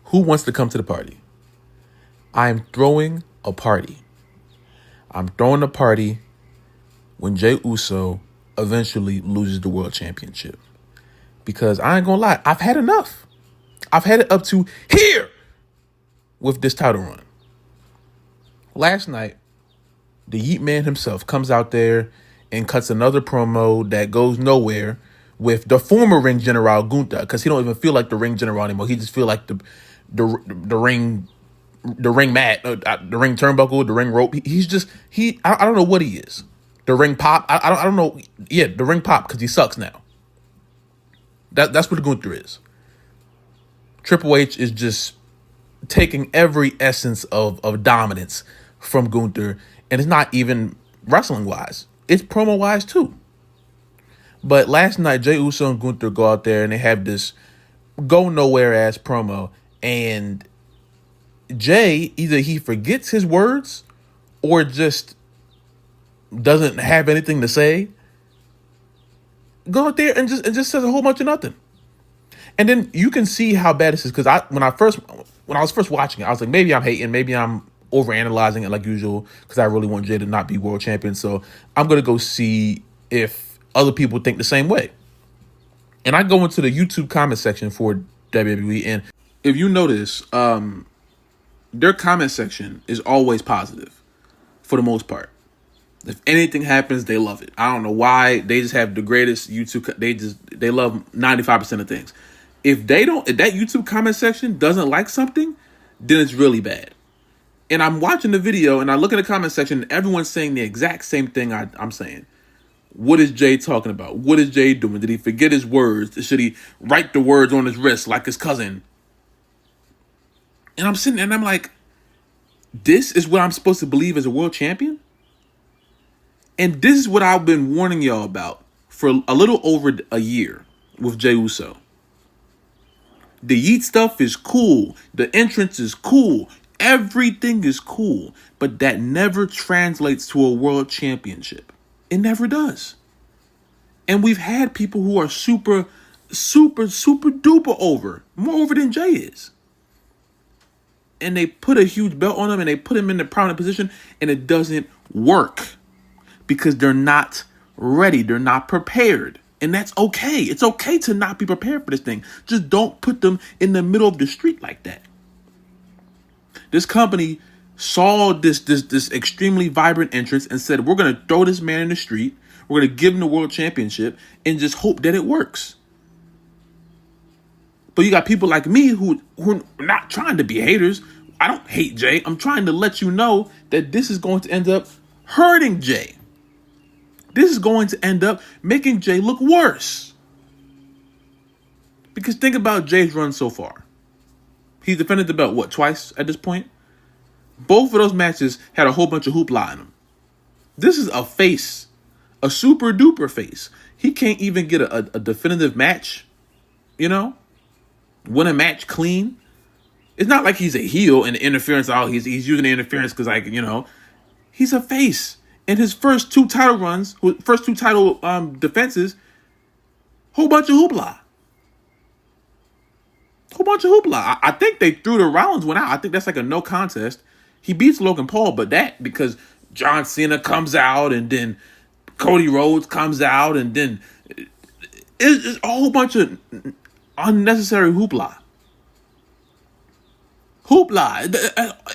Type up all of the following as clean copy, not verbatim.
Who wants to come to the party? I'm throwing a party. I'm throwing a party when Jey Uso eventually loses the world championship. Because I ain't gonna lie, I've had enough. I've had it up to here with this title run. Last night, the Yeet Man himself comes out there and cuts another promo that goes nowhere with the former ring general Gunther, because he don't even feel like the ring general anymore. He just feel like the ring mat, the ring turnbuckle, the ring rope. I don't know what he is. The ring pop. I don't know. Yeah, the ring pop, because he sucks now. That's what Gunther is. Triple H is just taking every essence of dominance from Gunther, and it's not even wrestling wise. It's promo wise too. But last night, Jey Uso and Gunther go out there and they have this go nowhere ass promo, and Jey, either he forgets his words or just doesn't have anything to say. Go out there and just says a whole bunch of nothing. And then you can see how bad this is, because when I was first watching it, I was like, maybe I'm hating, maybe I'm overanalyzing it like usual, because I really want Jey to not be world champion. So I'm gonna go see if other people think the same way. And I go into the YouTube comment section for WWE, and if you notice, their comment section is always positive for the most part. If anything happens, they love it. I don't know why. They just have the greatest YouTube. They love 95% of things. If that YouTube comment section doesn't like something, then it's really bad. And I'm watching the video and I look at the comment section and everyone's saying the exact same thing I'm saying. What is Jey talking about? What is Jey doing? Did he forget his words? Should he write the words on his wrist like his cousin? And I'm sitting there and I'm like, this is what I'm supposed to believe as a world champion? And this is what I've been warning y'all about for a little over a year with Jey Uso. The Yeet stuff is cool. The entrance is cool. Everything is cool. But that never translates to a world championship. It never does. And we've had people who are super, super, super duper over. More over than Jey is. And they put a huge belt on him and they put him in the prominent position and it doesn't work. Because they're not ready. They're not prepared. And that's okay. It's okay to not be prepared for this thing. Just don't put them in the middle of the street like that. This company saw this extremely vibrant entrance and said, we're going to throw this man in the street. We're going to give him the world championship and just hope that it works. But you got people like me who are not trying to be haters. I don't hate Jey. I'm trying to let you know that this is going to end up hurting Jey. This is going to end up making Jey look worse. Because think about Jey's run so far. He's defended the belt, twice at this point? Both of those matches had a whole bunch of hoopla in them. This is a face. A super duper face. He can't even get a definitive match. Win a match clean. It's not like he's a heel and the interference. He's using the interference because he's a face. In his first two title runs, first two title defenses, whole bunch of hoopla. I think they threw the Rollins one out. I think that's like a no contest. He beats Logan Paul, but that because John Cena comes out and then Cody Rhodes comes out and then it's a whole bunch of unnecessary hoopla.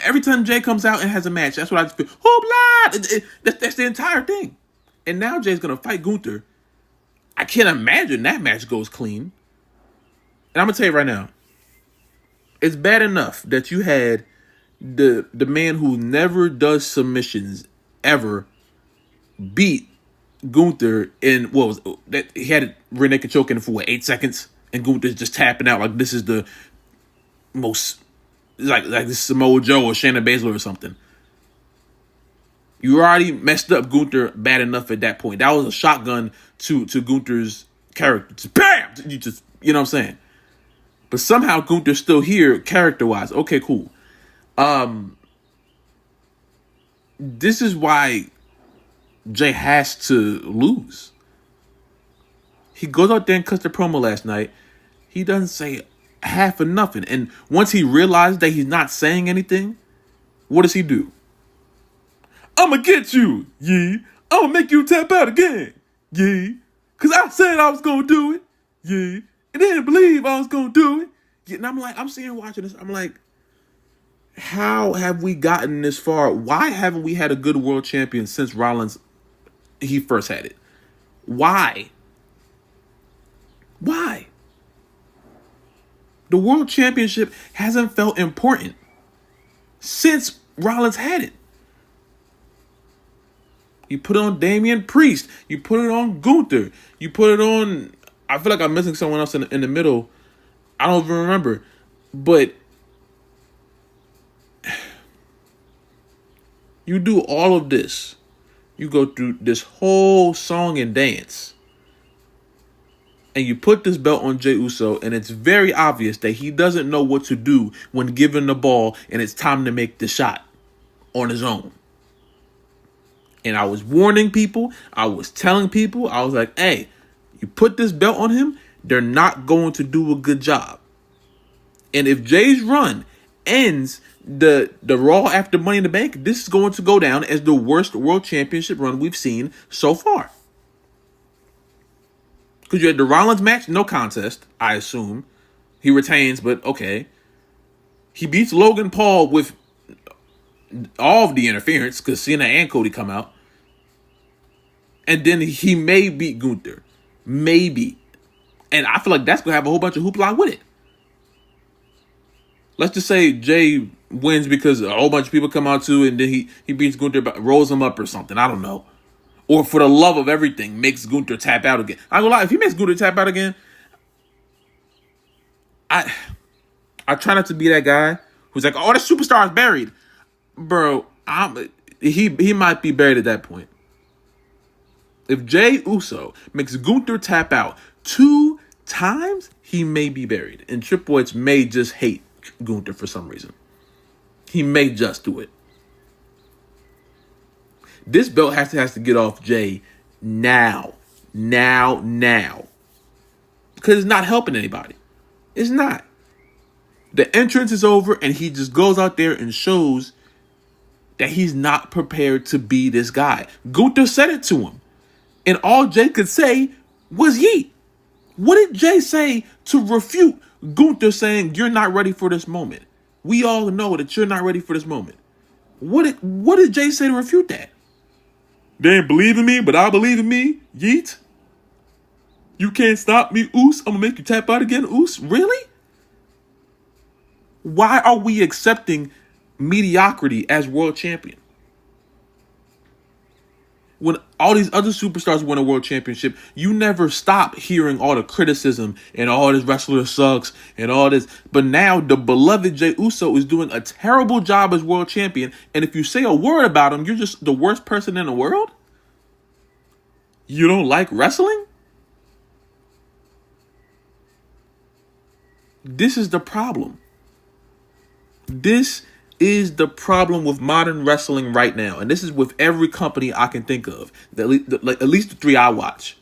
Every time Jey comes out and has a match, that's what I just feel. Hoopla! That's the entire thing. And now Jey's going to fight Gunther. I can't imagine that match goes clean. And I'm going to tell you right now, it's bad enough that you had the man who never does submissions ever beat Gunther in, he had rear naked choking for 8 seconds, and Gunther's just tapping out like this is the most... Like this Samoa Joe or Shayna Baszler or something. You already messed up Gunther bad enough at that point. That was a shotgun to Gunther's character. Just bam! You know what I'm saying? But somehow Gunther's still here character-wise. Okay, cool. This is why Jey has to lose. He goes out there and cuts the promo last night. He doesn't say half of nothing. And once he realized that he's not saying anything, what does he do? I'ma get you, Yee. I'ma make you tap out again, Yee. Cause I said I was gonna do it, Yee. And they didn't believe I was gonna do it. Yeah, and I'm sitting here watching this. I'm like, how have we gotten this far? Why haven't we had a good world champion since Rollins, he first had it? Why? Why? The world championship hasn't felt important since Rollins had it. You put it on Damian Priest. You put it on Gunther. You put it on... I feel like I'm missing someone else in the middle. I don't even remember. But you do all of this. You go through this whole song and dance. And you put this belt on Jey Uso, and it's very obvious that he doesn't know what to do when given the ball and it's time to make the shot on his own. And I was warning people. I was telling people. I was like, hey, you put this belt on him, they're not going to do a good job. And if Jay's run ends the Raw after Money in the Bank, this is going to go down as the worst world championship run we've seen so far. Because you had the Rollins match, no contest, I assume. He retains, but okay. He beats Logan Paul with all of the interference because Cena and Cody come out. And then he may beat Gunther. Maybe. And I feel like that's going to have a whole bunch of hoopla with it. Let's just say Jay wins because a whole bunch of people come out too, and then he beats Gunther, rolls him up or something. I don't know. Or for the love of everything, makes Gunther tap out again. I'm gonna lie, if he makes Gunther tap out again, I try not to be that guy who's like, oh, the superstar is buried. Bro, he might be buried at that point. If Jey Uso makes Gunther tap out 2 times, he may be buried. And Triple H may just hate Gunther for some reason. He may just do it. This belt has to get off Jey now. Now. Because it's not helping anybody. It's not. The entrance is over and he just goes out there and shows that he's not prepared to be this guy. Gunther said it to him. And all Jey could say was yeet. What did Jey say to refute Gunther saying you're not ready for this moment? We all know that you're not ready for this moment. What did Jey say to refute that? They ain't believe in me, but I believe in me. Yeet. You can't stop me, Oos. I'm going to make you tap out again, Oos. Really? Why are we accepting mediocrity as world champion? When all these other superstars win a world championship, you never stop hearing all the criticism and all this wrestler sucks and all this. But now the beloved Jey Uso is doing a terrible job as world champion. And if you say a word about him, you're just the worst person in the world? You don't like wrestling? This is the problem. This is the problem with modern wrestling right now. And this is with every company I can think of. At least the 3 I watch.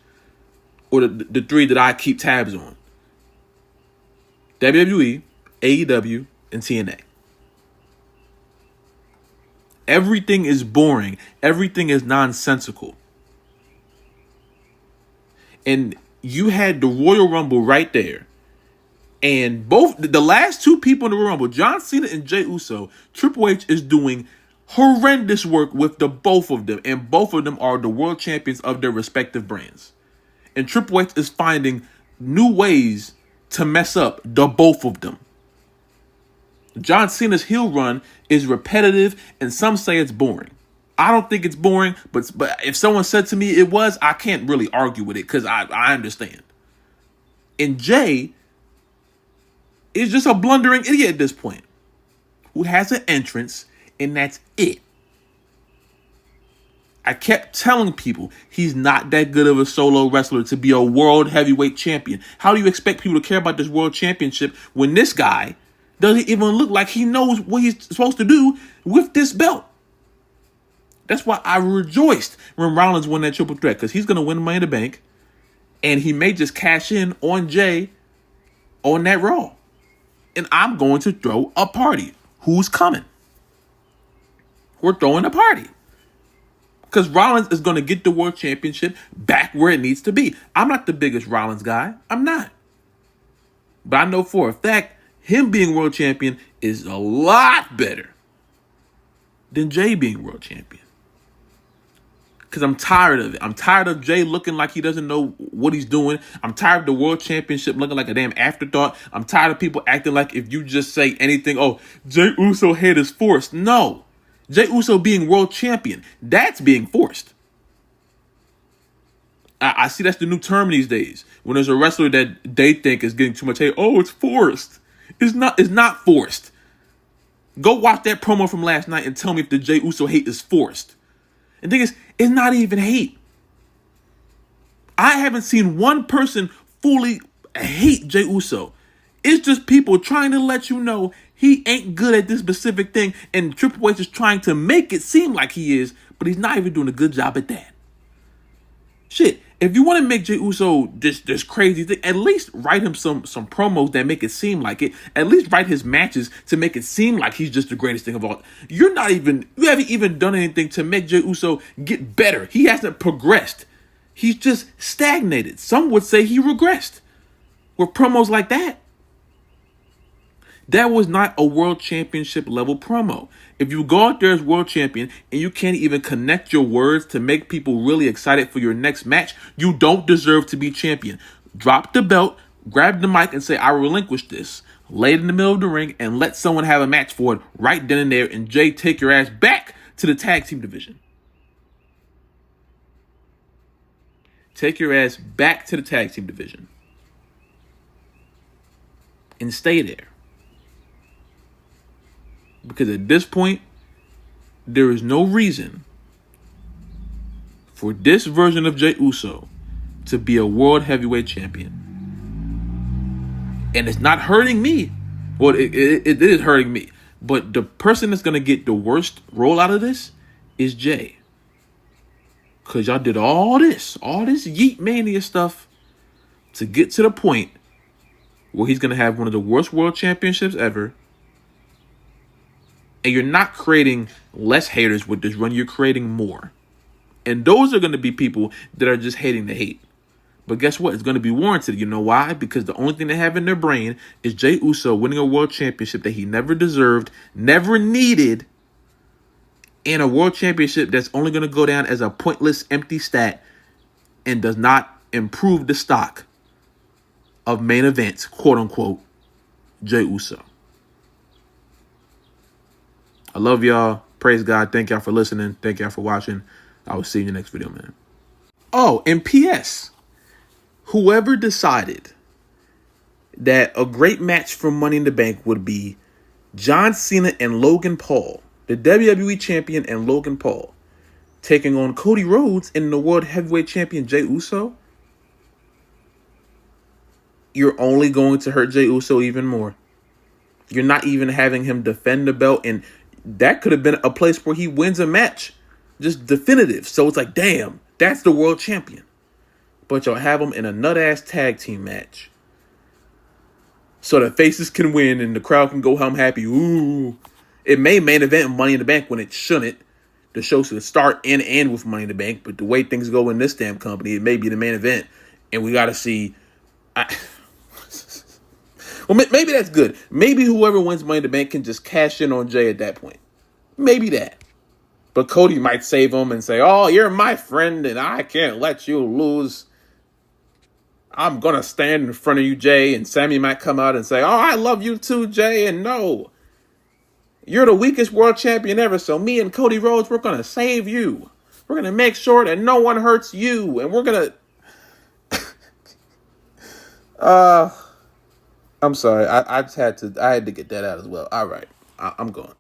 Or the 3 that I keep tabs on. WWE, AEW, and TNA. Everything is boring. Everything is nonsensical. And you had the Royal Rumble right there. And both the last 2 people in the Royal Rumble, John Cena and Jey Uso, Triple H is doing horrendous work with the both of them. And both of them are the world champions of their respective brands. And Triple H is finding new ways to mess up the both of them. John Cena's heel run is repetitive and some say it's boring. I don't think it's boring, but if someone said to me it was, I can't really argue with it because I understand. And Jey is just a blundering idiot at this point who has an entrance, and that's it. I kept telling people he's not that good of a solo wrestler to be a world heavyweight champion. How do you expect people to care about this world championship when this guy doesn't even look like he knows what he's supposed to do with this belt? That's why I rejoiced when Rollins won that triple threat, because he's going to win Money in the Bank, and he may just cash in on Jey on that Raw. and I'm going to throw a party. Who's coming? We're throwing a party. Because Rollins is going to get the world championship back where it needs to be. I'm not the biggest Rollins guy. I'm not. But I know for a fact, him being world champion is a lot better than Jey being world champion. Because I'm tired of it. I'm tired of Jey looking like he doesn't know what he's doing. I'm tired of the world championship looking like a damn afterthought. I'm tired of people acting like if you just say anything, oh, Jey Uso hate is forced. No. Jey Uso being world champion, that's being forced. I see that's the new term these days. When there's a wrestler that they think is getting too much hate, oh, it's forced. It's not forced. Go watch that promo from last night and tell me if the Jey Uso hate is forced. And the thing is, it's not even hate. I haven't seen one person fully hate Jey Uso. It's just people trying to let you know he ain't good at this specific thing, and Triple H is trying to make it seem like he is, but he's not even doing a good job at that. Shit, if you want to make Jey Uso this crazy thing, at least write him some promos that make it seem like it. At least write his matches to make it seem like he's just the greatest thing of all. You haven't even done anything to make Jey Uso get better. He hasn't progressed. He's just stagnated. Some would say he regressed with promos like that. That was not a world championship level promo. If you go out there as world champion and you can't even connect your words to make people really excited for your next match, you don't deserve to be champion. Drop the belt, grab the mic and say, I relinquish this. Lay it in the middle of the ring and let someone have a match for it right then and there, and Jey, take your ass back to the tag team division. Take your ass back to the tag team division. And stay there. Because at this point, there is no reason for this version of Jey Uso to be a world heavyweight champion. And it's not hurting me. Well, it is hurting me. But the person that's going to get the worst roll out of this is Jey. Because y'all did all this Yeet Mania stuff to get to the point where he's going to have one of the worst world championships ever. And you're not creating less haters with this run. You're creating more. And those are going to be people that are just hating the hate. But guess what? It's going to be warranted. You know why? Because the only thing they have in their brain is Jey Uso winning a world championship that he never deserved, never needed, and a world championship that's only going to go down as a pointless, empty stat and does not improve the stock of main events, quote unquote, Jey Uso. I love y'all. Praise God. Thank y'all for listening. Thank y'all for watching. I will see you in the next video, man. Oh, and P.S. Whoever decided that a great match for Money in the Bank would be John Cena and Logan Paul, the WWE champion and Logan Paul, taking on Cody Rhodes and the World Heavyweight Champion Jey Uso, you're only going to hurt Jey Uso even more. You're not even having him defend the belt, and that could have been a place where he wins a match. Just definitive. So it's like, damn, that's the world champion. But y'all have him in a nut-ass tag team match. So the faces can win and the crowd can go home happy. Ooh. It may main event Money in the Bank when it shouldn't. The show should start and end with Money in the Bank. But the way things go in this damn company, it may be the main event. And we got to see... Well, maybe that's good. Maybe whoever wins Money in the Bank can just cash in on Jey at that point. Maybe that. But Cody might save him and say, oh, you're my friend and I can't let you lose. I'm going to stand in front of you, Jey. And Sammy might come out and say, oh, I love you too, Jey. And no, you're the weakest world champion ever. So me and Cody Rhodes, we're going to save you. We're going to make sure that no one hurts you. And we're going to... I'm sorry. I had to get that out as well. All right. I'm going.